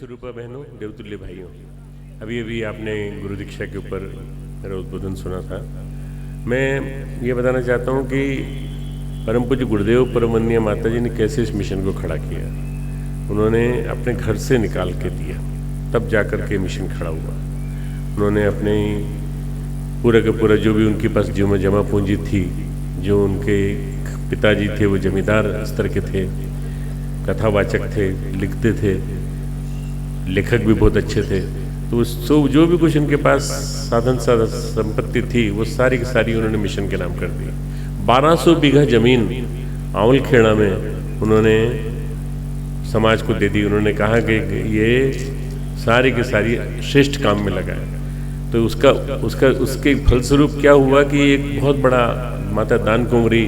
स्वरूपा बहनों, देवतुल्य भाइयों, अभी अभी आपने गुरु दीक्षा के ऊपर मेरा उद्बोधन सुना था। मैं ये बताना चाहता हूँ कि परम पूज्य गुरुदेव परमवंदनीय माता जी ने कैसे इस मिशन को खड़ा किया। उन्होंने अपने घर से निकाल के दिया, तब जाकर के मिशन खड़ा हुआ। उन्होंने अपने पूरा का पूरा जो भी उनके पास जमा पूंजी थी, जो उनके पिताजी थे वो जमींदार स्तर के थे, कथावाचक थे, लिखते थे, लेखक भी बहुत अच्छे थे। तो जो भी कुछ उनके पास साधन संपत्ति थी वो सारी की सारी उन्होंने मिशन के नाम कर दी। 1200 बीघा जमीन आंवल खेड़ा में उन्होंने समाज को दे दी। उन्होंने कहा कि ये सारी की सारी श्रेष्ठ काम में लगाए। तो उसके फलस्वरूप क्या हुआ कि एक बहुत बड़ा माता दान कुंवरी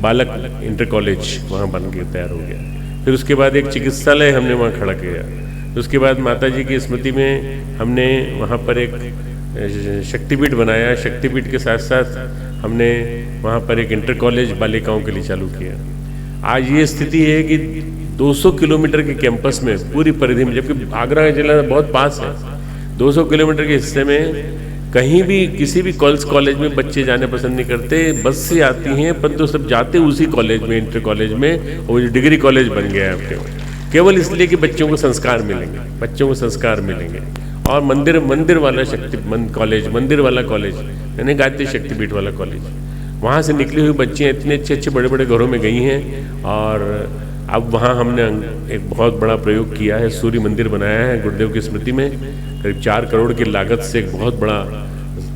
बालक इंटर कॉलेज वहाँ बन के तैयार हो गया। फिर उसके बाद एक चिकित्सालय हमने वहाँ खड़ा किया। तो उसके बाद माता जी की स्मृति में हमने वहाँ पर एक शक्तिपीठ बनाया। शक्तिपीठ के साथ साथ हमने वहाँ पर एक इंटर कॉलेज बालिकाओं के लिए चालू किया। आज ये स्थिति है कि 200 किलोमीटर के कैंपस में पूरी परिधि में, जबकि आगरा जिला बहुत पास है, 200 किलोमीटर के हिस्से में कहीं भी किसी भी कॉलेज में बच्चे जाने पसंद नहीं करते। बस से आती हैं, परंतु सब जाते उसी कॉलेज में, इंटर कॉलेज में, और डिग्री कॉलेज बन गया है केवल इसलिए कि बच्चों को संस्कार मिलेंगे, बच्चों को संस्कार मिलेंगे। और मंदिर वाला मंदिर वाला कॉलेज यानी गायत्री शक्तिपीठ वाला कॉलेज, वहाँ से निकली हुई बच्चियाँ इतने अच्छे बड़े बड़े घरों में गई हैं। और अब वहाँ हमने एक बहुत बड़ा प्रयोग किया है, सूर्य मंदिर बनाया है गुरुदेव की स्मृति में। करीब 4 करोड़ की लागत से एक बहुत बड़ा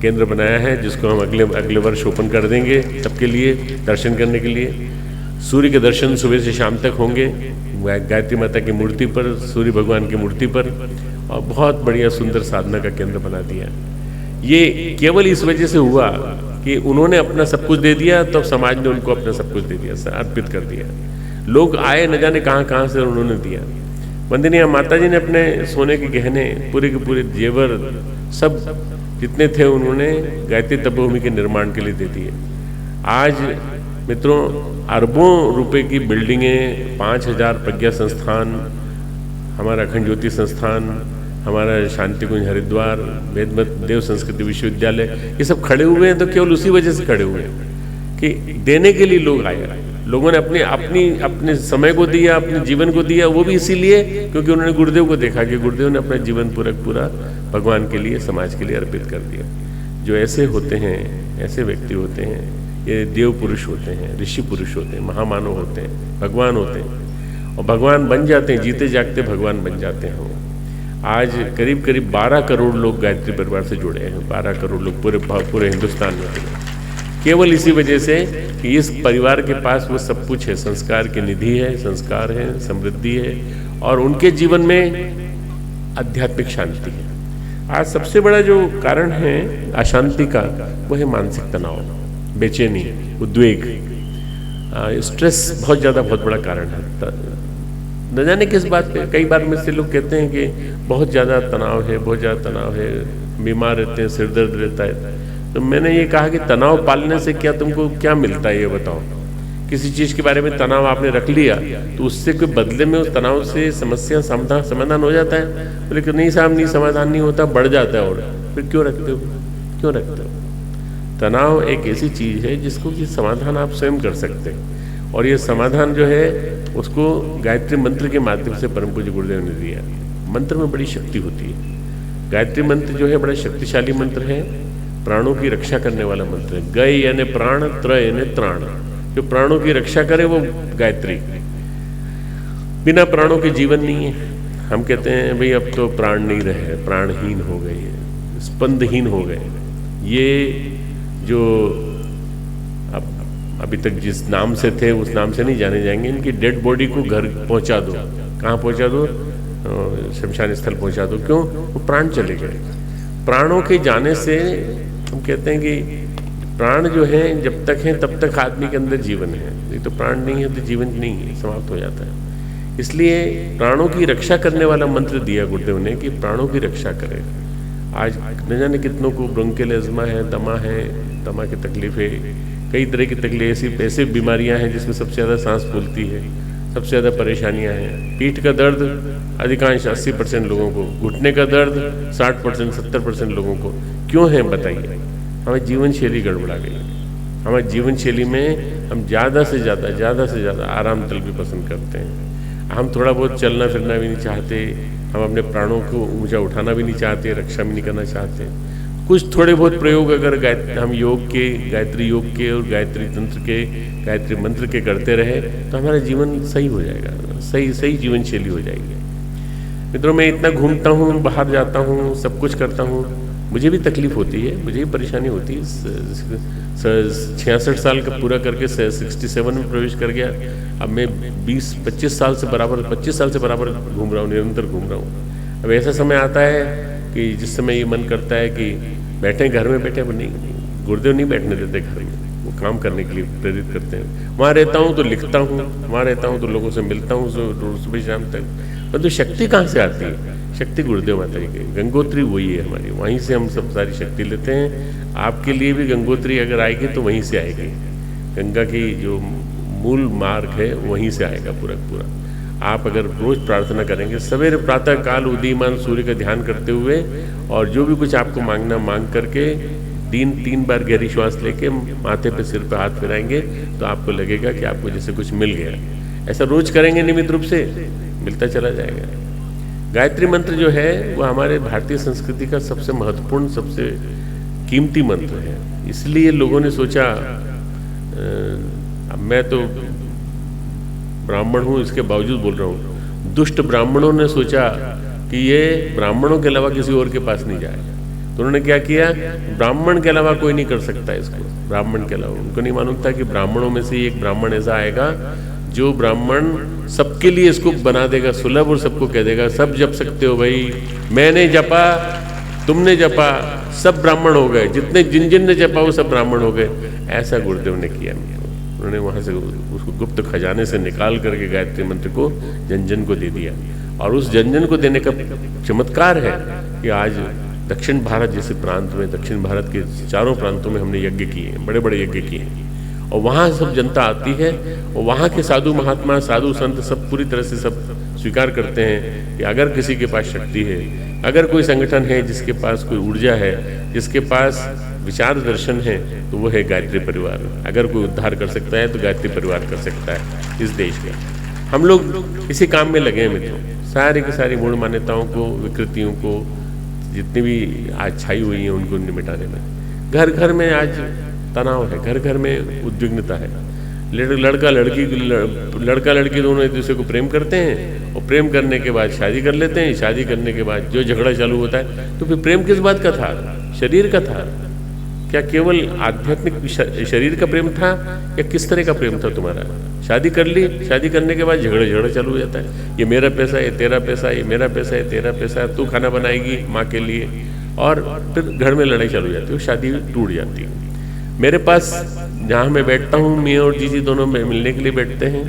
केंद्र बनाया है, जिसको हम अगले वर्ष ओपन कर देंगे सबके लिए दर्शन करने के लिए। सूर्य के दर्शन सुबह से शाम तक होंगे गायत्री माता की मूर्ति पर, सूर्य भगवान की मूर्ति पर, और बहुत बढ़िया सुंदर साधना का केंद्र बना दिया। ये केवल इस वजह से हुआ कि उन्होंने अपना सब कुछ दे दिया, तो समाज ने उनको अपना सब कुछ दे दिया, अर्पित कर दिया। लोग आए न जाने कहाँ से उन्होंने दिया। वंदनीय माता जी ने अपने सोने के गहने, पूरे के पूरे जेवर, सब जितने थे उन्होंने गायत्री तपोभूमि के निर्माण के लिए दे दिए। आज मित्रों, अरबों रुपए की बिल्डिंगें, 5000 प्रज्ञा संस्थान, हमारा अखंड ज्योति संस्थान, हमारा शांति कुंज हरिद्वार, वेदमत देव संस्कृति विश्वविद्यालय, ये सब खड़े हुए हैं। तो केवल उसी वजह से खड़े हुए हैं कि देने के लिए लोग आए। लोगों ने अपने समय को दिया, अपने जीवन को दिया, वो भी इसीलिए क्योंकि उन्होंने गुरुदेव को देखा कि गुरुदेव ने अपना जीवन पूरा भगवान के लिए, समाज के लिए अर्पित कर दिया। जो ऐसे होते हैं, ऐसे व्यक्ति होते हैं, ये देव पुरुष होते हैं, ऋषि पुरुष होते हैं, महामानव होते हैं, भगवान होते हैं, और भगवान बन जाते हैं, जीते जागते भगवान बन जाते हैं। आज करीब 12 करोड़ लोग गायत्री परिवार से जुड़े हैं। 12 करोड़ लोग पूरे हिंदुस्तान में, केवल इसी वजह से कि इस परिवार के पास वो सब कुछ है। संस्कार की निधि है, संस्कार है, समृद्धि है, और उनके जीवन में आध्यात्मिक शांति है। आज सबसे बड़ा जो कारण है अशांति का, वो है मानसिक तनाव, बेचैनी, उद्वेग, स्ट्रेस बहुत बड़ा कारण है। न जाने किस बात पे कई बार में से लोग कहते हैं कि बहुत ज़्यादा तनाव है, बीमार रहते हैं, सिर दर्द रहता है। तो मैंने ये कहा कि तनाव पालने से तुमको क्या मिलता है, ये बताओ। किसी चीज़ के बारे में तनाव आपने रख लिया तो उससे कोई बदले में उस तनाव से समस्या समाधान हो जाता है? लेकिन नहीं साहब, नहीं, समाधान नहीं होता, बढ़ जाता है। और फिर क्यों रखते हो? तनाव एक ऐसी चीज़ है जिसको कि समाधान आप स्वयं कर सकते हैं, और ये समाधान जो है उसको गायत्री मंत्र के माध्यम से परम पूज्य गुरुदेव ने दिया। मंत्र में बड़ी शक्ति होती है। गायत्री मंत्र जो है बड़ा शक्तिशाली मंत्र है, प्राणों की रक्षा करने वाला मंत्र है। गय यानी प्राण, त्र यानी त्राण, जो प्राणों की रक्षा करे वो गायत्री। बिना प्राणों के जीवन नहीं है। हम कहते हैं भाई अब तो प्राण नहीं रहे, प्राणहीन हो गए, स्पंदहीन हो गए। ये जो अभी तक जिस नाम से थे उस नाम से नहीं जाने जाएंगे। इनकी डेड बॉडी को घर पहुंचा दो, कहाँ पहुंचा दो? शमशान स्थल पहुंचा दो। क्यों? वो प्राण चले गए। प्राणों के जाने से हम कहते हैं कि प्राण जो है जब तक हैं तब तक आदमी के अंदर जीवन है, नहीं तो प्राण नहीं है तो जीवन नहीं है, समाप्त हो जाता है। इसलिए प्राणों की रक्षा करने वाला मंत्र दिया गुरुदेव ने कि प्राणों की रक्षा करें। आज न जाने कितनों को ब्रोंकियल है, दमा की तकलीफ है, कई तरह की तकलीफ, ऐसी बीमारियां हैं जिसमें सबसे ज़्यादा सांस फूलती है, सबसे ज़्यादा परेशानियां हैं। पीठ का दर्द अधिकांश 80% लोगों को, घुटने का दर्द 60% 70% लोगों को। क्यों है बताइए? हमारी जीवन शैली गड़बड़ा गई है। हमारी जीवन शैली में हम ज़्यादा से ज़्यादा आराम तलब पसंद करते हैं। हम थोड़ा बहुत चलना फिरना भी नहीं चाहते, हम अपने प्राणों को ऊंचा उठाना भी नहीं चाहते, रक्षा भी नहीं करना चाहते। कुछ थोड़े बहुत प्रयोग अगर हम योग के, गायत्री योग के और गायत्री तंत्र के, गायत्री मंत्र के करते रहे तो हमारा जीवन सही हो जाएगा, सही जीवन शैली हो जाएगी। मित्रों, मैं इतना घूमता हूँ, बाहर जाता हूँ, सब कुछ करता हूँ, मुझे भी तकलीफ होती है, मुझे भी परेशानी होती है। 66 साल का पूरा करके 67 में प्रवेश कर गया। अब मैं 25 साल से बराबर घूम रहा हूँ, निरंतर घूम रहा हूँ। अब ऐसा समय आता है कि जिस समय ये मन करता है कि बैठे घर में, बैठे नहीं, गुरुदेव नहीं बैठने देते घर में, वो काम करने के लिए प्रेरित करते हैं। वहाँ रहता हूँ तो लिखता हूँ, वहाँ रहता हूँ तो लोगों से मिलता हूँ सुबह शाम तक। परंतु शक्ति कहाँ से आती है? शक्ति गुरुदेव माता जी की, गंगोत्री वही है हमारी, वहीं से हम सब सारी शक्ति लेते हैं। आपके लिए भी गंगोत्री अगर आएगी तो वहीं से आएगी। गंगा की जो मूल मार्ग है वहीं से आएगा पूरा। आप अगर रोज प्रार्थना करेंगे, सवेरे प्रातः काल उदीयमान सूर्य का ध्यान करते हुए, और जो भी कुछ आपको मांगना मांग करके 3 बार गहरी श्वास लेके माथे पे, सिर पे हाथ फिराएंगे तो आपको लगेगा कि आपको जैसे कुछ मिल गया। ऐसा रोज करेंगे नियमित रूप से, मिलता चला जाएगा। गायत्री मंत्र जो है वो हमारे भारतीय संस्कृति का सबसे महत्वपूर्ण, सबसे कीमती मंत्र है। इसलिए लोगों ने सोचा, अब मैं तो ब्राह्मण हूँ, इसके बावजूद बोल रहा हूँ, दुष्ट ब्राह्मणों ने सोचा कि ये ब्राह्मणों के अलावा किसी और के पास नहीं जाएगा। तो उन्होंने क्या किया, ब्राह्मण के अलावा कोई नहीं कर सकता इसको, ब्राह्मण के अलावा। उनको नहीं मालूम था कि ब्राह्मणों में से एक ब्राह्मण ऐसा आएगा जो ब्राह्मण सबके लिए इसको बना देगा सुलभ, और सबको कह देगा सब जप सकते हो भाई, मैंने जपा, तुमने जपा, सब ब्राह्मण हो गए, जितने जिन ने जपा वो सब ब्राह्मण हो गए। ऐसा गुरुदेव ने किया। उन्होंने वहाँ से उसको गुप्त खजाने से निकाल करके गायत्री मंत्र को जन को दे दिया। और उस जन को देने का चमत्कार है कि आज दक्षिण भारत जैसे प्रांत में, दक्षिण भारत के चारों प्रांतों में हमने यज्ञ किए, बड़े यज्ञ किए, और वहाँ सब जनता आती है, और वहाँ के साधु महात्मा, साधु संत सब पूरी तरह से सब स्वीकार करते हैं कि अगर किसी के पास शक्ति है, अगर कोई संगठन है जिसके पास कोई ऊर्जा है, जिसके पास विचार दर्शन है, तो वो है गायत्री परिवार। अगर कोई उद्धार कर सकता है तो गायत्री परिवार कर सकता है इस देश का। हम लोग इसी काम में लगे हैं मित्रों, सारी की सारी मूढ़ मान्यताओं को, विकृतियों को, जितनी भी आज छाई हुई हैं उनको निमिटाने में। घर घर में आज तनाव है, घर घर में उद्विग्नता है। लड़का लड़की दोनों एक दूसरे को प्रेम करते हैं, और प्रेम करने के बाद शादी कर लेते हैं। शादी करने के बाद जो झगड़ा चालू होता है, तो फिर प्रेम किस बात का था? शरीर का था क्या? केवल आध्यात्मिक शरीर का प्रेम था, या किस तरह का प्रेम था तुम्हारा? शादी कर ली, शादी करने के बाद झगड़ा चालू हो जाता है, ये मेरा पैसा, ये तेरा पैसा, ये मेरा पैसा, ये तेरा पैसा, तू खाना बनाएगी माँ के लिए, और फिर घर में लड़ाई चालू हो जाती है, शादी टूट जाती है। मेरे पास जहाँ मैं बैठता हूँ, मियाँ और जीजी दोनों मिलने के लिए बैठते हैं,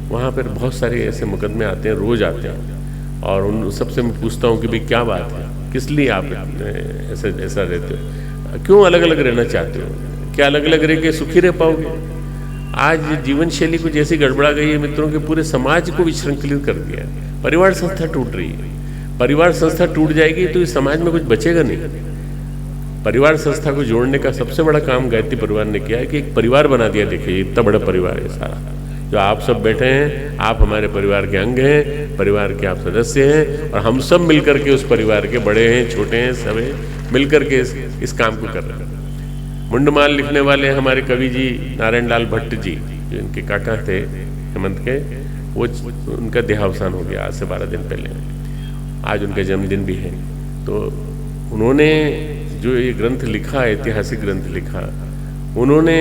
वहाँ पर बहुत सारे ऐसे मुकदमे आते हैं, रोज आते हैं, और उन सबसे मैं पूछता हूँ कि भाई क्या बात है, किस लिए आप ऐसा रहते हो, क्यों अलग अलग रहना चाहते हो, क्या अलग अलग रह के सुखी रह पाओगे? आज जीवन शैली कुछ ऐसी गड़बड़ा गई है मित्रों के, पूरे समाज को विशृंखलित कर दिया है। परिवार संस्था टूट रही है, परिवार संस्था टूट जाएगी तो इस समाज में कुछ बचेगा नहीं। परिवार संस्था को जोड़ने का सबसे बड़ा काम गायत्री परिवार ने किया है कि एक परिवार बना दिया। देखिए इतना बड़ा परिवार है सारा, जो आप सब बैठे हैं, आप हमारे परिवार के अंग हैं, परिवार के आप सदस्य हैं, और हम सब मिलकर के उस परिवार के बड़े हैं, छोटे हैं, सब मिलकर के इस काम को कर रहे हैं। मुंडमाल लिखने वाले हमारे कवि जी नारायण लाल भट्ट जी, जो इनके काका थे हेमंत के, वो उनका देहावसान हो गया आज से 12 दिन पहले। आज उनका जन्मदिन भी है। तो उन्होंने जो ये ग्रंथ लिखा, ऐतिहासिक ग्रंथ लिखा, उन्होंने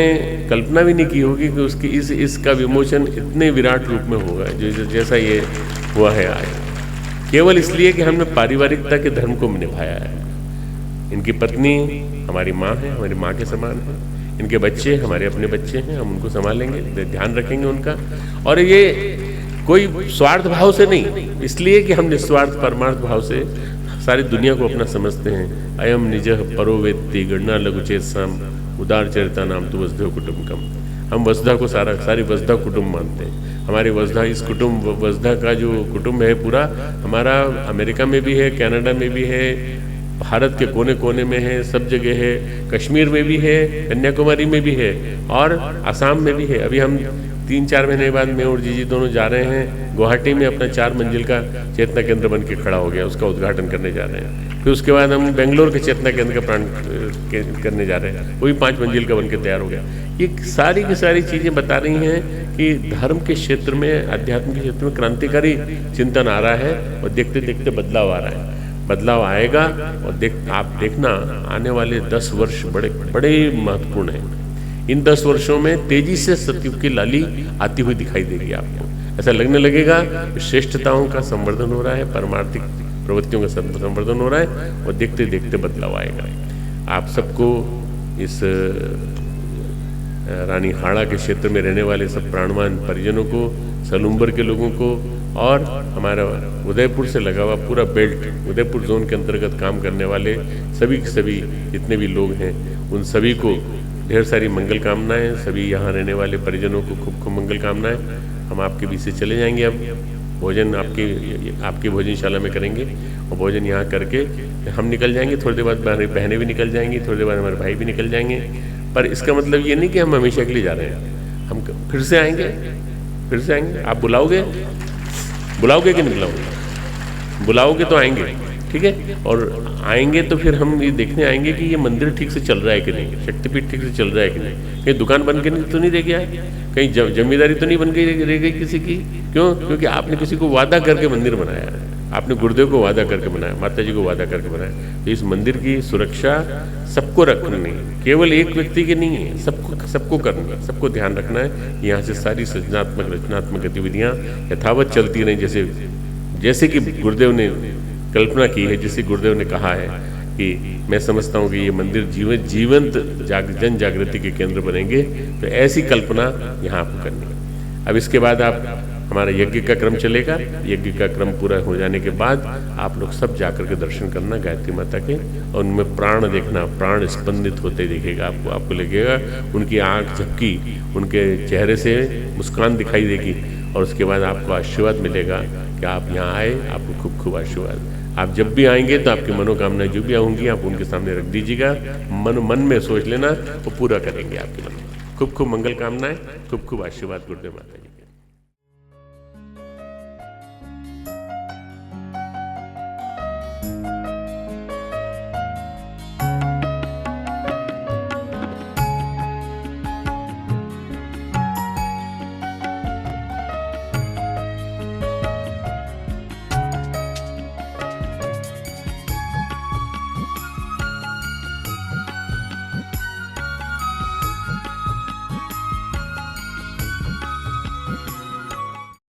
कल्पना भी नहीं की होगी कि उसकी इसका विमोचन इतने विराट रूप में होगा जैसा ये हुआ है आज, केवल इसलिए कि हमने पारिवारिकता के धर्म को निभाया है। इनकी पत्नी हमारी माँ है, हमारी माँ के समान है, इनके बच्चे हमारे अपने बच्चे हैं, हम उनको संभालेंगे, ध्यान रखेंगे उनका। और ये कोई स्वार्थ भाव से नहीं, इसलिए कि हम निस्वार्थ परमार्थ भाव से सारी दुनिया को अपना समझते हैं। अयम निज परो वेत्ति गणना लघु चेत साम उदार चरिता नाम तु वसुधैव कुटुंबकम। हम वसुधा को सारी वसुधा कुटुंब मानते हैं। हमारे वसुधा इस कुटुंब वसुधा का जो कुटुंब है पूरा हमारा अमेरिका में भी है, कनाडा में भी है, भारत के कोने कोने में है, सब जगह है, कश्मीर में भी है, कन्याकुमारी में भी है और असम में भी है। अभी हम 3-4 महीने बाद मैं और जीजी दोनों जा रहे हैं गुवाहाटी में, अपना 4 मंजिल का चेतना केंद्र बन के खड़ा हो गया, उसका उद्घाटन करने जा रहे हैं। फिर उसके बाद हम बेंगलोर के चेतना केंद्र का प्राण करने जा रहे हैं, वो भी 5 मंजिल का बन के तैयार हो गया। ये सारी की सारी चीज़ें बता रही हैं कि धर्म के क्षेत्र में, अध्यात्म के क्षेत्र में क्रांतिकारी चिंतन आ रहा है और देखते देखते बदलाव आ रहा है। बदलाव आएगा और आप देखना आने वाले 10 वर्ष बड़े बड़े महत्वपूर्ण हैं। इन 10 वर्षों में तेजी से सतयुग की लाली आती हुई दिखाई देगी आपको। ऐसा लगने लगेगा श्रेष्ठताओं का संवर्धन हो रहा है, परमार्थिक प्रवृत्तियों का संवर्धन हो रहा है और देखते देखते बदलाव आएगा। आप सबको इस रानी हाड़ा के क्षेत्र में रहने वाले सब प्राणवान परिजनों को, सलूम्बर के लोगों को और हमारा उदयपुर से लगा हुआ पूरा बेल्ट, उदयपुर जोन के अंतर्गत काम करने वाले सभी के सभी जितने भी लोग हैं उन सभी को ढेर सारी मंगल कामनाएं। सभी यहाँ रहने वाले परिजनों को खूब खूब मंगल कामनाएं। हम आपके बीच से चले जाएंगे, अब भोजन आपकी भोजनशाला में करेंगे और भोजन यहाँ करके हम निकल जाएंगे। थोड़ी देर बाद हमारी बहनें भी निकल जाएंगी, थोड़ी देर बाद हमारे भाई भी निकल जाएंगे। पर इसका मतलब ये नहीं कि हम हमेशा के लिए जा रहे हैं, हम फिर से आएंगे। आप बुलाओगे कि नहीं बुलाओगे तो आएंगे, ठीक है। और आएंगे तो फिर हम ये देखने आएंगे कि ये मंदिर ठीक से चल रहा है कि नहीं, शक्तिपीठ ठीक से चल रहा है कि नहीं, कहीं दुकान बन के तो नहीं रह गया है, कहीं जमींदारी तो नहीं बन गई रह गई किसी की। क्यों? क्योंकि आपने किसी को वादा करके मंदिर बनाया है, आपने गुरुदेव को वादा करके बनाया, माता जी को वादा करके बनाया। तो इस मंदिर की सुरक्षा सबको रखनी है, केवल एक व्यक्ति की नहीं है, सबको करनी है, सबको ध्यान रखना है। यहाँ से सारी सृजनात्मक रचनात्मक गतिविधियाँ यथावत चलती रहें, जैसे कि गुरुदेव ने कल्पना की है, जिसे गुरुदेव ने कहा है कि मैं समझता हूँ कि ये मंदिर जीवंत जन जागृति के केंद्र बनेंगे। तो ऐसी कल्पना यहाँ आपको करनी है। अब इसके बाद हमारा यज्ञ का क्रम चलेगा। यज्ञ का क्रम पूरा हो जाने के बाद आप लोग सब जाकर के दर्शन करना गायत्री माता के, और उनमें प्राण देखना, प्राण स्पंदित होते दिखेगा आपको लगेगा उनकी आँख झपकी, उनके चेहरे से मुस्कान दिखाई देगी और उसके बाद आपको आशीर्वाद मिलेगा कि आप यहाँ आए, आपको खूब खूब आशीर्वाद। आप जब भी आएंगे तो आपकी मनोकामनाएं जो भी होंगी आप उनके सामने रख दीजिएगा, मन में सोच लेना, वो पूरा करेंगे आपके मन में। खूब खूब मंगल कामनाएं, खूब खूब आशीर्वाद गुरुदेव माता जी।